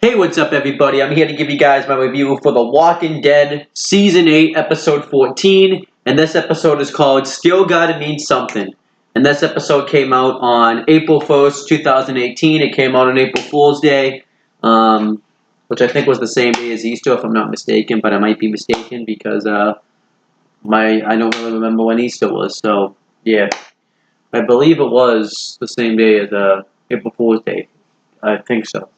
Hey, what's up everybody? I'm here to give you guys my review for The Walking Dead Season 8, Episode 14, and this episode is called Still Gotta Mean Something. And this episode came out on April 1st, 2018. It came out on April Fool's Day, which I think was the same day as Easter, if I'm not mistaken, but I might be mistaken because I don't really remember when Easter was, so yeah. I believe it was the same day as April Fool's Day. I think so.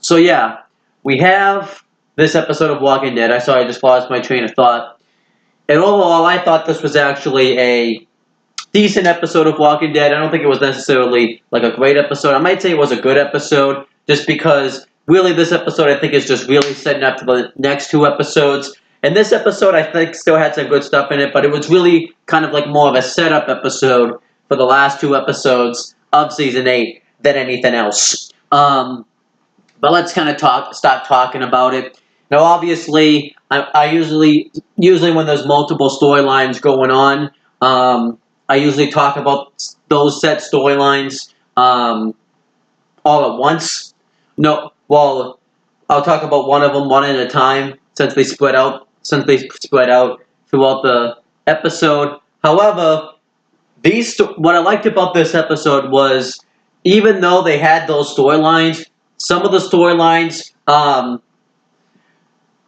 So yeah, we have this episode of Walking Dead. I just lost my train of thought. And overall, I thought this was actually a decent episode of Walking Dead. I don't think it was necessarily like a great episode. I might say it was a good episode, just because really this episode I think is just really setting up for the next two episodes. And this episode I think still had some good stuff in it, but it was really kind of like more of a setup episode for the last two episodes of Season 8 than anything else. But let's kind of start talking about it. Now, obviously, I usually when there's multiple storylines going on, I usually talk about those set storylines all at once. No, well, I'll talk about one of them one at a time since they spread out throughout the episode. However, what I liked about this episode was, even though they had those storylines, some of the storylines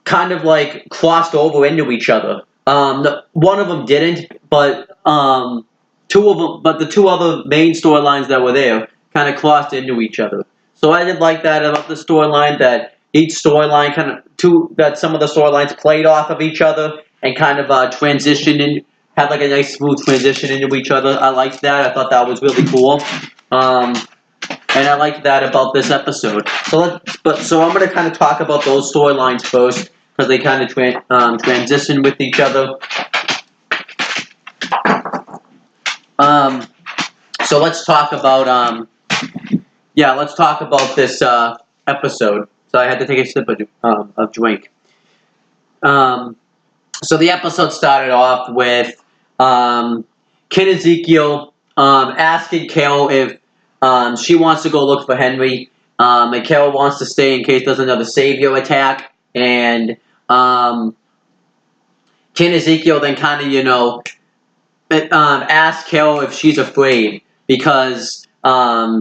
kind of like crossed over into each other. One of them didn't, but the two other main storylines that were there kind of crossed into each other. So I did like that about the storyline, that each storyline that some of the storylines played off of each other and kind of transitioned in, had like a nice smooth transition into each other. I liked that. I thought that was really cool. And I liked that about this episode. So I'm going to kind of talk about those storylines first, because they kind of transition with each other. So let's talk about this episode. So I had to take a sip of drink. So the episode started off with Kid Ezekiel asking Carol if she wants to go look for Henry, and Carol wants to stay in case there's another Savior attack, and Ken Ezekiel then kind of, asks Carol if she's afraid, because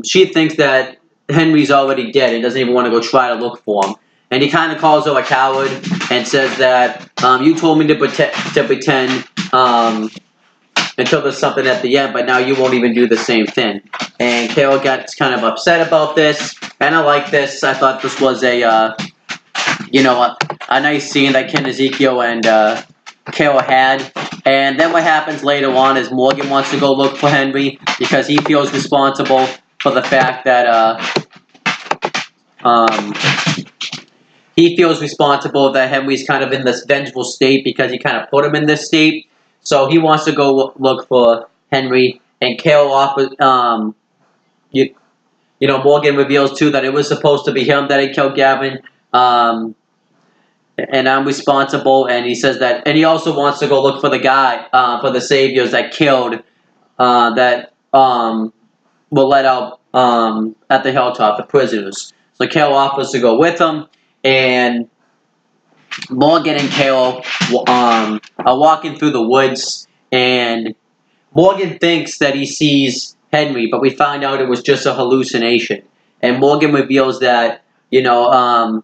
she thinks that Henry's already dead and doesn't even want to go try to look for him. And he kind of calls her a coward and says that, you told me to pretend until there's something at the end, but now you won't even do the same thing. And Carol gets kind of upset about this, and I like this. I thought this was a nice scene that Ken Ezekiel and Carol had. And then what happens later on is Morgan wants to go look for Henry because he feels responsible for the fact that Henry's kind of in this vengeful state because he kind of put him in this state. So he wants to go look for Henry, and Carol offers, Morgan reveals too that it was supposed to be him that had killed Gavin, and I'm responsible. And he says that, and he also wants to go look for the guy, for the saviors that killed, that were let out at the hilltop, the prisoners. So Carol offers to go with him, and Morgan and Carol are walking through the woods, and Morgan thinks that he sees Henry, but we find out it was just a hallucination. And Morgan reveals that, in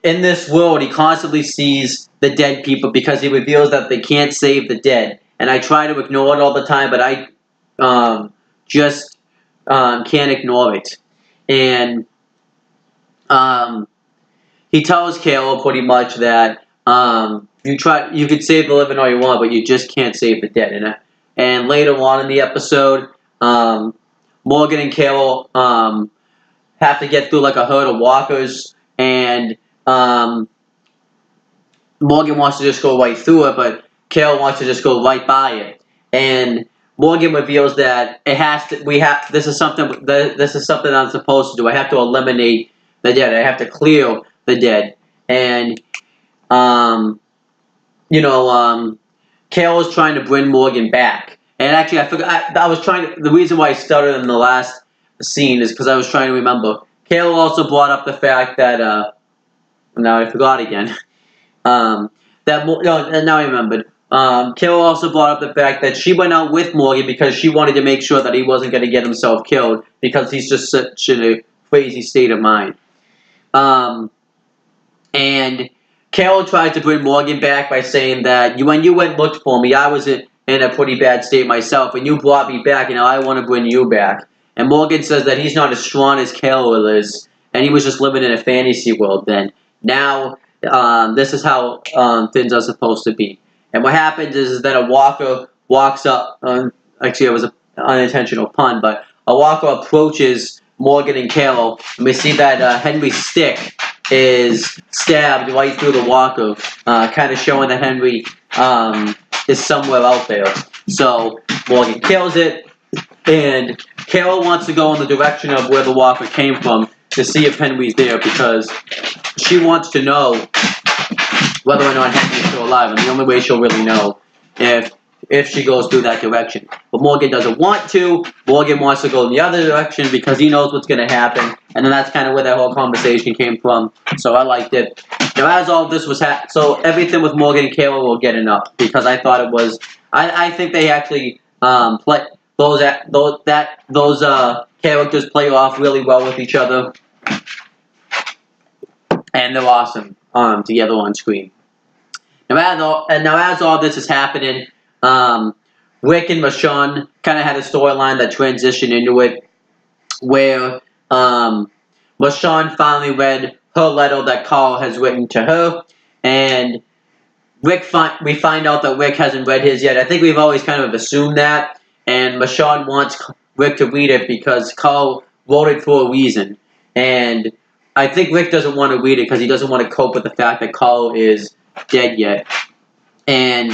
this world, he constantly sees the dead people, because he reveals that they can't save the dead. And I try to ignore it all the time, but I just can't ignore it. And he tells Carol pretty much that you could save the living all you want, but you just can't save the dead. And later on in the episode, Morgan and Carol have to get through like a herd of walkers, and Morgan wants to just go right through it, but Carol wants to just go right by it. And Morgan reveals that this is something I'm supposed to do. I have to eliminate the dead. I have to clear the dead. And Carol is trying to bring Morgan back. And actually, I forgot. The reason why I started in the last scene is because I was trying to remember. Kayla also brought up the fact that, now I forgot again, no, now I remembered. Kayla also brought up the fact that she went out with Morgan because she wanted to make sure that he wasn't going to get himself killed because he's just such in a crazy state of mind. And Carol tried to bring Morgan back by saying that when you went and looked for me, I was in a pretty bad state myself, and you brought me back, and now I want to bring you back. And Morgan says that he's not as strong as Carol is, and he was just living in a fantasy world then. Now, this is how things are supposed to be. And what happens is that a walker walks up, actually it was an unintentional pun, but a walker approaches Morgan and Carol, and we see that Henry's stick is stabbed right through the walker, kind of showing that Henry is somewhere out there. So Morgan kills it, and Carol wants to go in the direction of where the walker came from to see if Henry's there because she wants to know whether or not Henry's still alive, and the only way she'll really know if she goes through that direction. But Morgan doesn't want to. Morgan wants to go in the other direction because he knows what's going to happen. And then that's kind of where that whole conversation came from. So I liked it. Now, as all this was so everything with Morgan and Kayla will get enough because I thought it was. I think they actually play those characters play off really well with each other, and they're awesome together on screen. Now, as all this is happening. Rick and Michonne kind of had a storyline that transitioned into it, where Michonne finally read her letter that Carl has written to her, and we find out that Rick hasn't read his yet. I think we've always kind of assumed that, and Michonne wants Rick to read it because Carl wrote it for a reason, and I think Rick doesn't want to read it because he doesn't want to cope with the fact that Carl is dead yet, and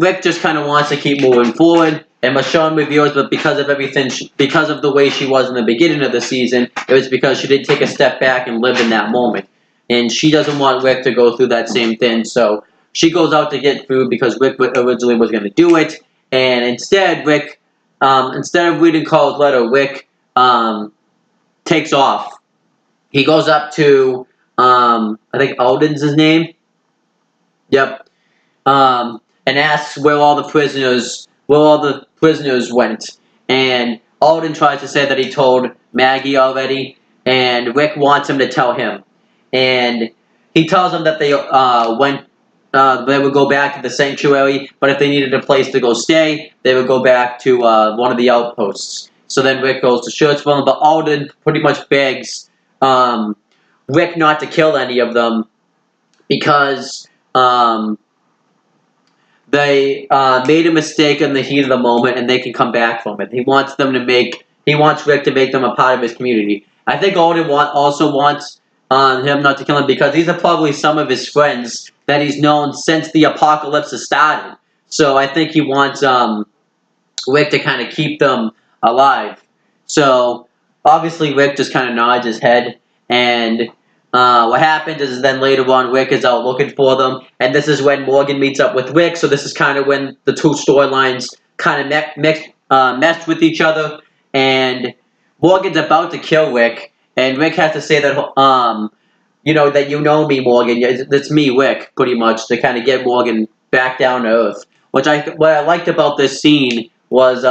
Rick just kind of wants to keep moving forward, and Michonne reveals that because of everything, because of the way she was in the beginning of the season, it was because she didn't take a step back and live in that moment. And she doesn't want Rick to go through that same thing, so she goes out to get food because Rick originally was going to do it, and instead, Rick, instead of reading Carl's letter, Rick takes off. He goes up to, I think Alden's his name. Yep. And asks where all the prisoners went. And Alden tries to say that he told Maggie already, and Rick wants him to tell him. And he tells him that they would go back to the sanctuary, but if they needed a place to go stay, they would go back to one of the outposts. So then Rick goes to Schurzville, but Alden pretty much begs Rick not to kill any of them because they made a mistake in the heat of the moment, and they can come back from it. He wants Rick to make them a part of his community. I think Alden also wants him not to kill him because these are probably some of his friends that he's known since the apocalypse has started. So I think he wants Rick to kind of keep them alive. So obviously Rick just kind of nods his head, and what happens is then later on Rick is out looking for them, and this is when Morgan meets up with Rick, so this is kind of when the two storylines kind of meshed with each other, and Morgan's about to kill Rick, and Rick has to say that, that you know me, Morgan, it's me, Rick, pretty much, to kind of get Morgan back down to earth. What I liked about this scene was,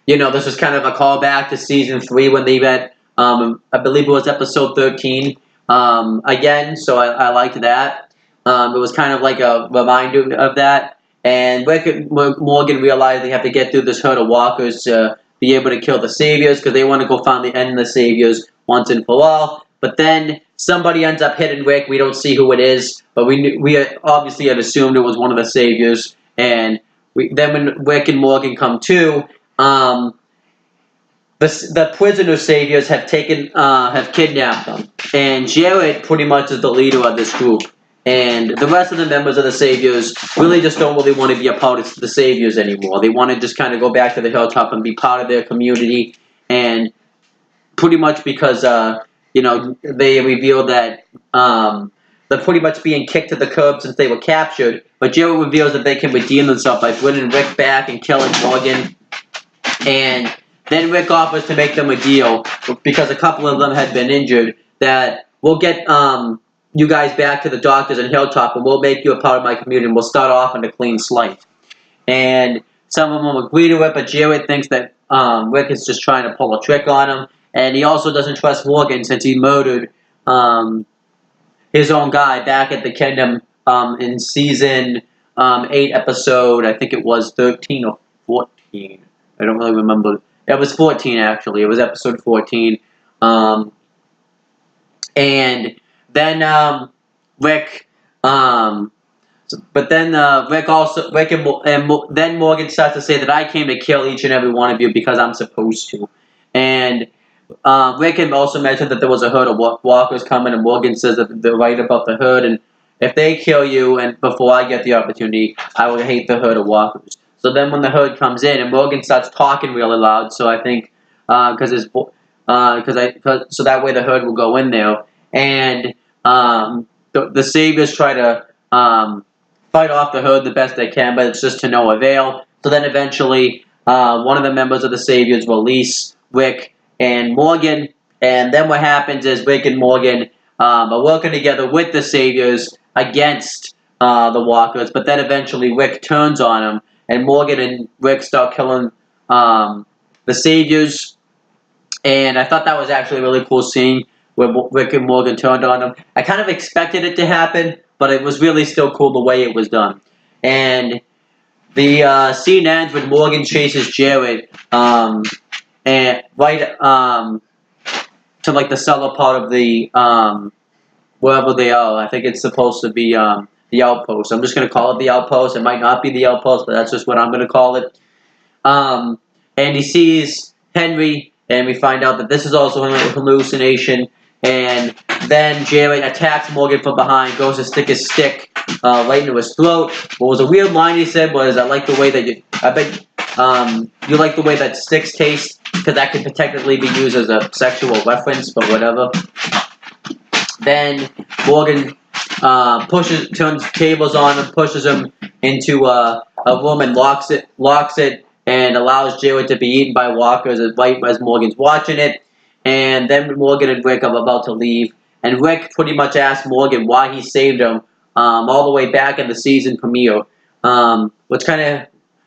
this was kind of a callback to Season 3 when they met, I believe it was episode 13, again, so I liked that. It was kind of like a reminder of that. And Rick and Morgan realize they have to get through this herd of walkers to be able to kill the Saviors, because they want to go finally end the Saviors once and for all. But then somebody ends up hitting Rick. We don't see who it is, but we obviously had assumed it was one of the Saviors. And then when Rick and Morgan come to, the prisoner Saviors have kidnapped them, and Jared pretty much is the leader of this group, and the rest of the members of the Saviors really just don't really want to be a part of the Saviors anymore. They want to just kind of go back to the hilltop and be part of their community, and pretty much because they revealed that they're pretty much being kicked to the curb since they were captured, but Jared reveals that they can redeem themselves by bringing Rick back and killing Morgan, and then Rick offers to make them a deal because a couple of them had been injured that we'll get you guys back to the doctors in Hilltop and we'll make you a part of my community and we'll start off on a clean slate. And some of them agree to it, but Jared thinks that Rick is just trying to pull a trick on him. And he also doesn't trust Morgan since he murdered his own guy back at the Kingdom in season 8 episode, I think it was 13 or 14. I don't really remember. It was 14 actually. It was episode 14. And then Rick, but then Rick and then Morgan starts to say that I came to kill each and every one of you because I'm supposed to. And Rick had also mentioned that there was a herd of walkers coming, and Morgan says that they're right about the herd, and if they kill you and before I get the opportunity, I will hate the herd of walkers. So then when the herd comes in, and Morgan starts talking really loud, so I think so that way the herd will go in there, and the saviors try to fight off the herd the best they can, but it's just to no avail. So then eventually one of the members of the saviors release Rick and Morgan, and then what happens is Rick and Morgan are working together with the saviors against the walkers, but then eventually Rick turns on him, and Morgan and Rick start killing the saviors, and I thought that was actually a really cool scene where Rick and Morgan turned on him. I kind of expected it to happen, but it was really still cool the way it was done. And the scene ends when Morgan chases Jared and right to like the cellar part of the wherever they are. I think it's supposed to be the outpost. I'm just going to call it the outpost. It might not be the outpost, but that's just what I'm going to call it. And he sees Henry, and we find out that this is also a hallucination. And then Jared attacks Morgan from behind, goes to stick his stick right into his throat. What was a weird line he said was, "I like the way that you like the way that sticks taste," because that could technically be used as a sexual reference, but whatever. Then Morgan turns tables on him, pushes him into a room and locks it, and allows Jared to be eaten by walkers right as Morgan's watching it. And then Morgan and Rick are about to leave, and Rick pretty much asks Morgan why he saved him all the way back in the season premiere, which kind of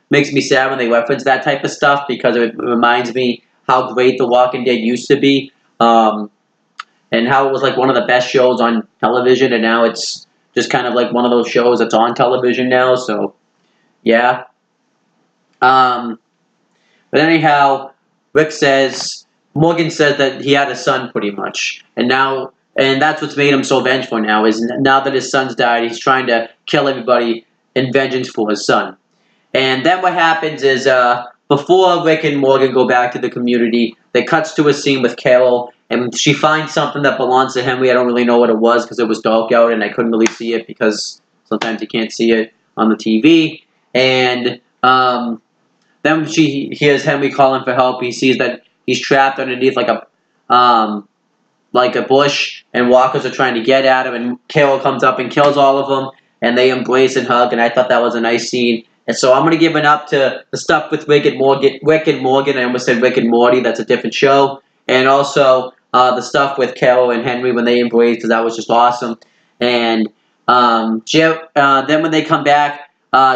makes me sad when they reference that type of stuff because it reminds me how great The Walking Dead used to be, and how it was like one of the best shows on television, and now it's just kind of like one of those shows that's on television now, so yeah. But anyhow, Morgan says that he had a son pretty much, and that's what's made him so vengeful now, is now that his son's died, he's trying to kill everybody in vengeance for his son. And then what happens is, before Rick and Morgan go back to the community, they cuts to a scene with Carol, and she finds something that belongs to Henry. I don't really know what it was because it was dark out and I couldn't really see it because sometimes you can't see it on the TV. And then she hears Henry calling for help. He sees that he's trapped underneath like a bush, and walkers are trying to get at him, and Carol comes up and kills all of them, and they embrace and hug, and I thought that was a nice scene. And so I'm going to give it up to the stuff with Rick and Morgan. I almost said Rick and Morty. That's a different show. And also the stuff with Carol and Henry when they embrace, because that was just awesome. And then when they come back,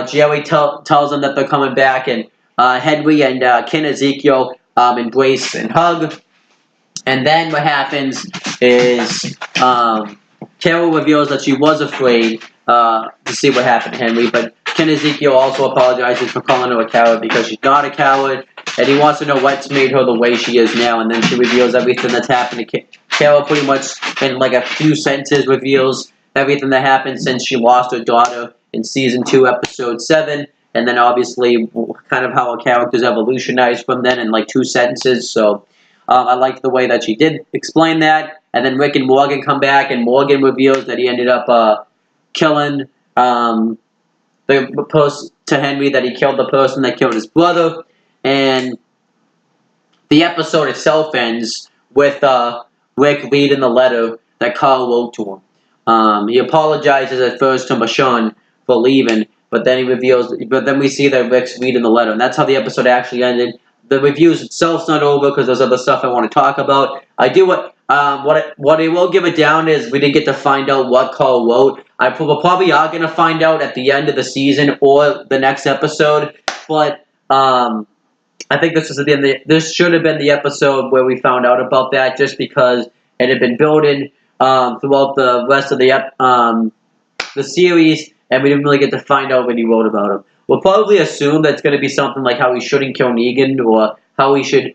Jerry tells them that they're coming back, and Henry and Ken Ezekiel embrace and hug. And then what happens is Carol reveals that she was afraid to see what happened to Henry, but Ken Ezekiel also apologizes for calling her a coward because she's not a coward, and he wants to know what's made her the way she is now. And then she reveals everything that's happened to Carol, pretty much in like a few sentences, reveals everything that happened since she lost her daughter in season 2, episode 7, and then obviously kind of how her character's evolutionized from then in like 2 sentences. So I liked the way that she did explain that. And then Rick and Morgan come back, and Morgan reveals that he ended up killing the post to Henry, that he killed the person that killed his brother. And the episode itself ends with Rick reading the letter that Carl wrote to him. He apologizes at first to Michonne for leaving, but then he reveals. But then we see that Rick's reading the letter, and that's how the episode actually ended. the reviews itself's not over because there's other stuff I want to talk about. I do what I will give it down is we didn't get to find out what Carl wrote. We're probably are gonna find out at the end of the season or the next episode, but I think this should have been the episode where we found out about that, just because it had been building throughout the rest of the series, and we didn't really get to find out what he wrote about him. We'll probably assume that's going to be something like how he shouldn't kill Negan, or how he should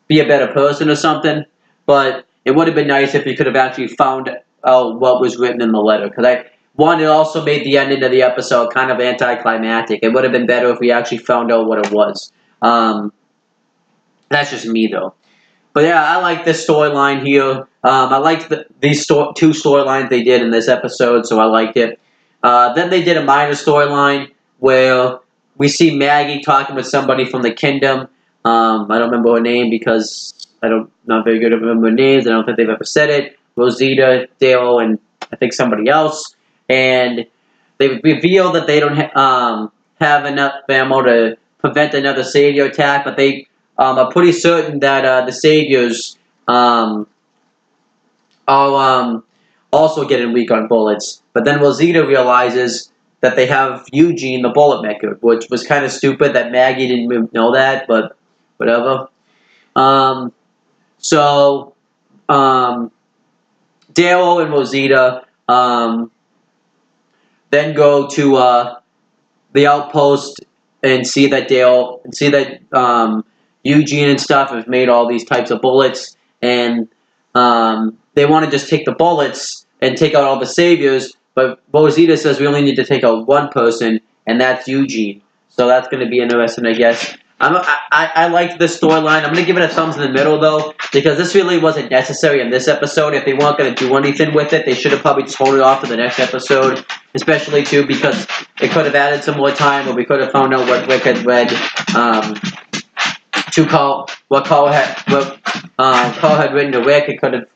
be a better person or something. But it would have been nice if we could have actually found out what was written in the letter. Because it also made the ending of the episode kind of anticlimactic. It would have been better if we actually found out what it was. That's just me, though. But yeah, I like this storyline here. I liked these two storylines they did in this episode, so I liked it. Then they did a minor storyline where we see Maggie talking with somebody from the kingdom. I don't remember her name because not very good at remembering names. I don't think they've ever said it. Rosita, Dale, and I think somebody else. And they reveal that they don't have enough ammo to prevent another Savior attack, but they are pretty certain that the Saviors are also getting weak on bullets. But then Rosita realizes that they have Eugene, the bullet maker, which was kind of stupid that Maggie didn't know that, but whatever. So Dale and Rosita then go to the outpost and see that Eugene and stuff have made all these types of bullets, and they want to just take the bullets and take out all the Saviors, but Rosita says we only need to take out one person, and that's Eugene. So that's going to be interesting, I guess. I liked this storyline. I'm going to give it a thumbs in the middle, though, because this really wasn't necessary in this episode. If they weren't going to do anything with it, they should have probably told it off for the next episode, especially, too, because it could have added some more time, or we could have found out what Rick had read what Carl had written to Rick. It could have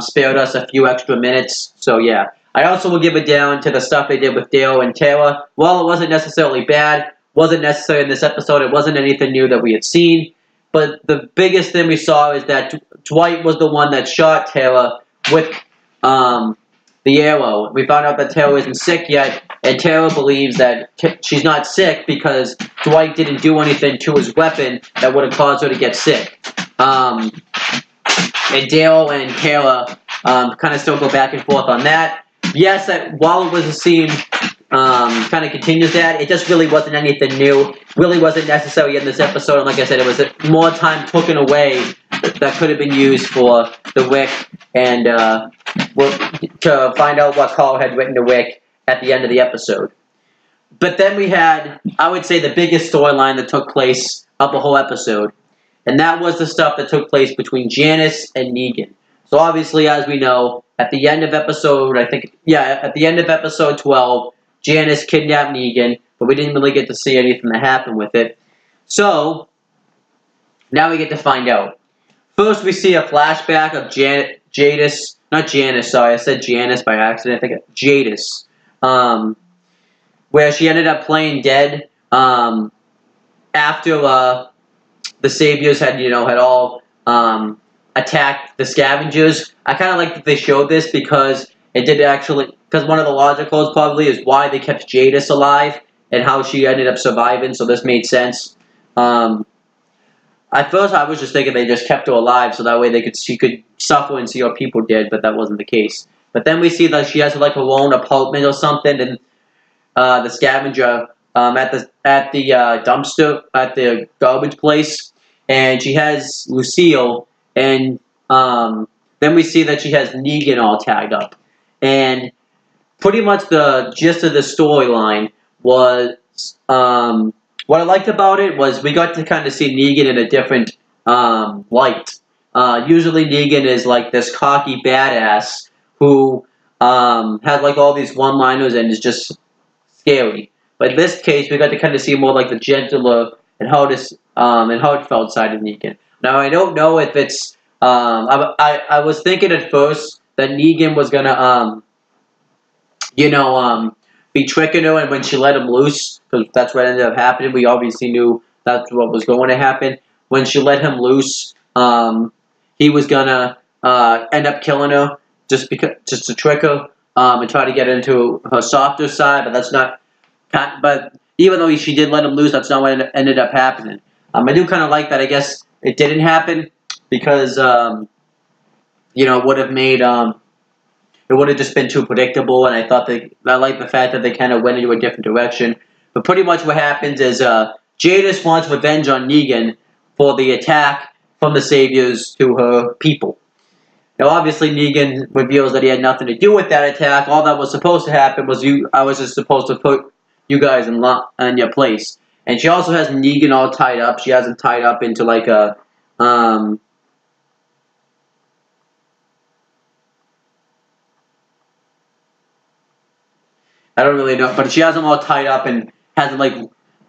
spared us a few extra minutes. So, yeah. I also will give it down to the stuff they did with Dale and Tara. Well, it wasn't necessarily bad. Wasn't necessary in this episode. It wasn't anything new that we had seen. But the biggest thing we saw is that Dwight was the one that shot Tara with the arrow. We found out that Tara isn't sick yet, and Tara believes that she's not sick because Dwight didn't do anything to his weapon that would have caused her to get sick. And Dale and Tara kind of still go back and forth on that. Yes, while it was a scene kind of continues that, it just really wasn't anything new. Really wasn't necessary in this episode. And like I said, it was more time taken away that could have been used for the Rick and to find out what Carl had written to Rick at the end of the episode. But then we had, I would say, the biggest storyline that took place of the whole episode. And that was the stuff that took place between Janice and Negan. So obviously, as we know, at the end of episode 12, Janice kidnapped Negan, but we didn't really get to see anything that happened with it. So, now we get to find out. First, we see a flashback of Jadis, where she ended up playing dead, after, the Saviors had all, attacked the Scavengers. I kind of like that they showed this because it did actually, because one of the logicals probably is why they kept Jadis alive and how she ended up surviving, so this made sense. At first I was just thinking they just kept her alive so that way she could suffer and see her people dead, but that wasn't the case. But then we see that she has like her own apartment or something, and the scavenger at the dumpster, at the garbage place, and she has Lucille, and then we see that she has Negan all tagged up. And pretty much the gist of the storyline was, what I liked about it was we got to kind of see Negan in a different light. Usually Negan is like this cocky badass who has like all these one-liners and is just scary. But in this case, we got to kind of see more like the gentler and heartfelt side of Negan. Now, I don't know if it's... I was thinking at first that Negan was gonna, be tricking her, and when she let him loose, because that's what ended up happening, we obviously knew that's what was going to happen. When she let him loose, he was gonna end up killing her just to trick her and try to get into her softer side. But that's not. But even though she did let him loose, that's not what ended up happening. I do kind of like that. I guess it didn't happen because it would have made it would have just been too predictable. And I like the fact that they kind of went into a different direction. But pretty much what happens is Jadis wants revenge on Negan for the attack from the Saviors to her people. Now, obviously, Negan reveals that he had nothing to do with that attack. All that was supposed to happen was I was just supposed to put you guys in your place. And she also has Negan all tied up. She has him tied up into like a I don't really know, but she has him all tied up and has him like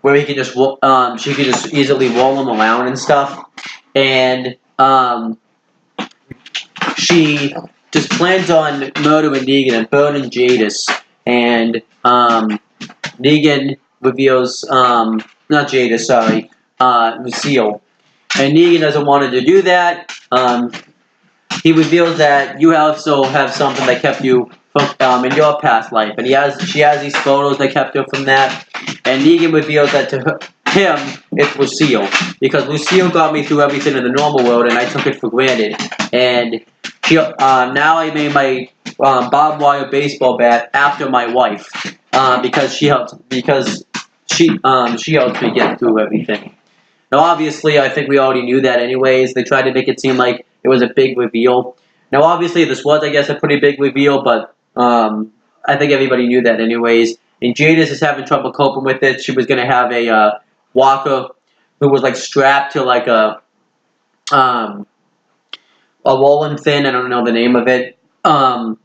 where he can just she can just easily roll him around and stuff. And she just plans on murdering Negan and burning Jadis. And Negan reveals not Jadis, sorry, Lucille. And Negan doesn't want her to do that. He reveals that you also have something that kept you from in your past life, and she has these photos that kept her from that. And Negan reveals that to him, it's Lucille, because Lucille got me through everything in the normal world, and I took it for granted. And now I made my barbed wire baseball bat after my wife, because she helped me get through everything. Now, obviously, I think we already knew that anyways. They tried to make it seem like it was a big reveal. Now, obviously, this was, I guess, a pretty big reveal, but I think everybody knew that anyways. And Jadis is having trouble coping with it. She was going to have a walker who was, like, strapped to, like, a rolling thing. I don't know the name of it. And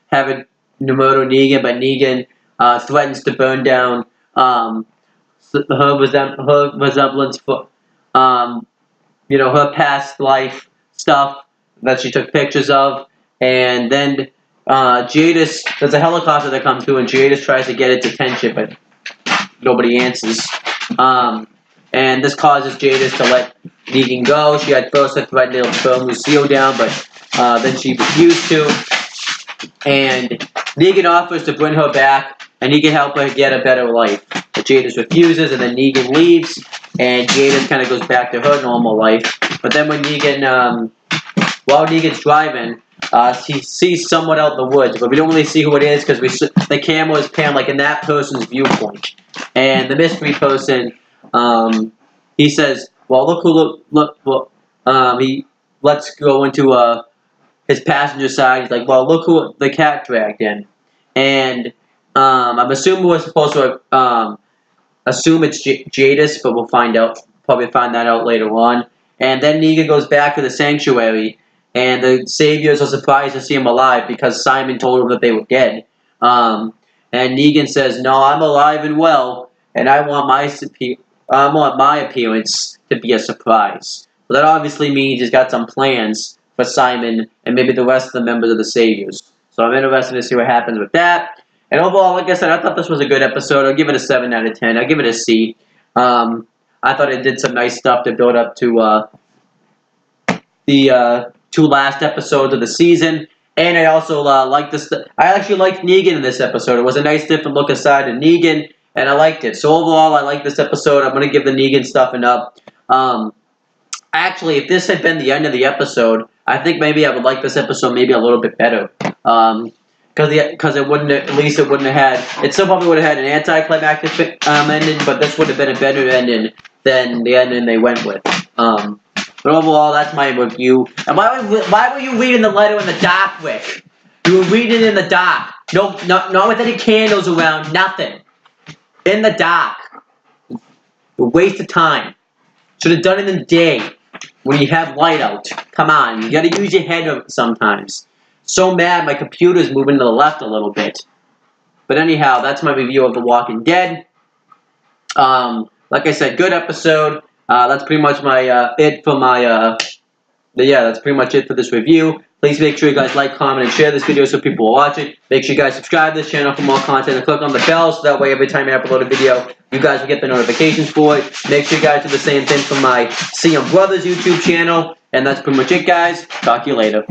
have it murder Negan, but Negan threatens to burn down her resemblance for, her past life stuff that she took pictures of. And then Jadis, there's a helicopter that comes through, and Jadis tries to get its attention, but nobody answers. And this causes Jadis to let Negan go. She had first threatened to burn Lucille down, but then she refused to. And Negan offers to bring her back, and he can help her get a better life. But Jadis refuses, and then Negan leaves, and Jadis kind of goes back to her normal life. But then when while Negan's driving, he sees someone out in the woods, but we don't really see who it is because the camera is panned like in that person's viewpoint. And the mystery person, he says, "Well, look, he lets go into his passenger side. He's like, well, look who the cat dragged in." And I'm assuming we're supposed to assume it's Jadis, but we'll find out. Probably find that out later on. And then Negan goes back to the sanctuary, and the Saviors are surprised to see him alive because Simon told them that they were dead. And Negan says, "No, I'm alive and well, and I want my appearance to be a surprise." Well, that obviously means he's got some plans for Simon and maybe the rest of the members of the Saviors. So I'm interested to see what happens with that. And overall, like I said, I thought this was a good episode. I'll give it a 7 out of 10. I'll give it a C. I thought it did some nice stuff to build up to the 2 last episodes of the season. And I also liked this. I actually liked Negan in this episode. It was a nice different look aside of Negan, and I liked it. So overall, I like this episode. I'm going to give the Negan stuff an up. Actually, if this had been the end of the episode, I think maybe I would like this episode maybe a little bit better. Because it wouldn't have had, it still probably would have had an anticlimactic ending, but this would have been a better ending than the ending they went with. But overall, that's my review. And why were you reading the letter in the dark, Rick? You were reading it in the dark. No, not with any candles around, nothing. In the dark. A waste of time. Should have done it in the day when you have light out. Come on, you gotta use your head sometimes. So mad my computer's moving to the left a little bit. But anyhow, that's my review of The Walking Dead. Like I said, good episode. That's pretty much my it for my yeah, that's pretty much it for this review. Please make sure you guys like, comment, and share this video so people will watch it. Make sure you guys subscribe to this channel for more content and click on the bell so that way every time I upload a video, you guys will get the notifications for it. Make sure you guys do the same thing for my CM Brothers YouTube channel. And that's pretty much it, guys. Talk to you later.